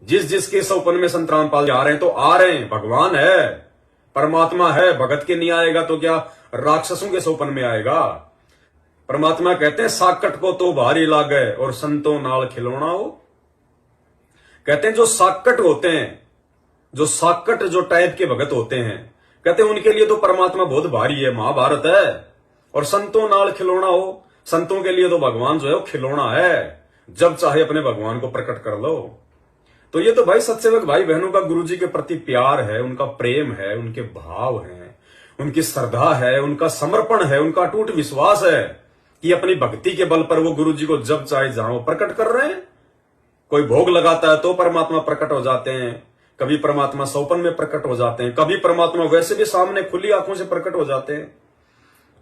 जिस जिसके सौपन में संत रामपाल आ रहे हैं तो आ रहे हैं, भगवान है, परमात्मा है। भगत के नहीं आएगा तो क्या राक्षसों के सौपन में आएगा? परमात्मा कहते हैं साकट को तो भारी लागे और संतों नाल खिलौना हो। कहते हैं जो साकट होते हैं, जो साकट जो टाइप के भगत होते हैं, कहते हैं उनके लिए तो परमात्मा बहुत भारी है, महाभारत है। और संतों नाल खिलौना हो, संतों के लिए तो भगवान जो है वो खिलौना है, जब चाहे अपने भगवान को प्रकट कर लो। तो ये तो भाई सत्सेवक भाई बहनों का गुरु जी के प्रति प्यार है, उनका प्रेम है, उनके भाव है, उनकी श्रद्धा है, उनका समर्पण है, उनका अटूट विश्वास है कि अपनी भक्ति के बल पर वो गुरु जी को जब चाहे जहां प्रकट कर रहे हैं। कोई भोग लगाता है तो परमात्मा प्रकट हो जाते हैं, कभी परमात्मा सौपन में प्रकट हो जाते हैं, कभी परमात्मा वैसे भी सामने खुली आंखों से प्रकट हो जाते हैं।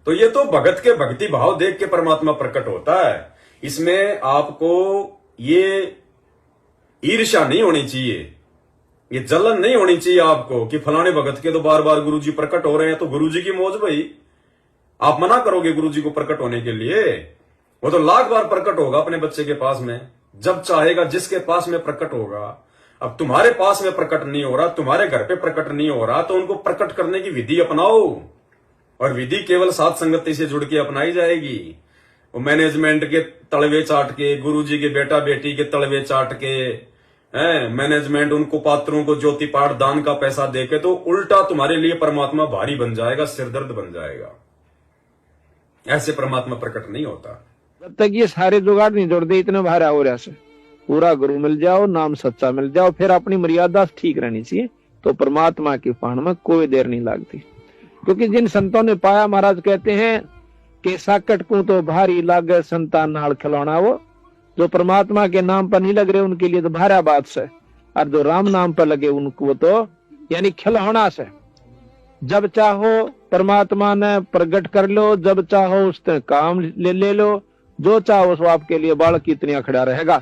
तो ये तो भगत के भक्ति भाव देख के परमात्मा प्रकट होता है। इसमें आपको ये ईर्ष्या नहीं होनी चाहिए, ये जलन नहीं होनी चाहिए आपको कि फलाने भगत के तो बार बार गुरुजी प्रकट हो रहे हैं तो गुरुजी की मौज भाई। आप मना करोगे गुरुजी को प्रकट होने के लिए? वो तो लाख बार प्रकट होगा अपने बच्चे के पास में, जब चाहेगा जिसके पास में प्रकट होगा। अब तुम्हारे पास में प्रकट नहीं हो रहा, तुम्हारे घर पे प्रकट नहीं हो रहा, तो उनको प्रकट करने की विधि अपनाओ। और विधि केवल साथ संगति से जुड़ के अपनाई जाएगी। वो मैनेजमेंट के तलवे चाट के, गुरुजी के बेटा बेटी के तलवे चाट के, मैनेजमेंट उनको पात्रों को ज्योति पाठ दान का पैसा देके, तो उल्टा तुम्हारे लिए परमात्मा भारी बन जाएगा, सिरदर्द बन जाएगा। ऐसे परमात्मा प्रकट नहीं होता। जब तक ये सारे जुगाड़ नहीं जोड़ दे इतने भारा हो रहा से, पूरा गुरु मिल जाओ, नाम सच्चा मिल जाओ, फिर अपनी मर्यादा ठीक रहनी चाहिए, तो परमात्मा की पाण में कोई देर नहीं लगती। क्योंकि जिन संतों ने पाया, महाराज कहते हैं कि साकट को तो भारी लागे संतान नाल खिलौना, वो जो परमात्मा के नाम पर नहीं लग रहे उनके लिए तो भारा बात से, और जो राम नाम पर लगे उनको तो यानी खिलौना से। जब चाहो परमात्मा ने प्रकट कर लो, जब चाहो उसने काम ले लो, जो चाहो सो आपके लिए बालक की तरह खड़ा रहेगा।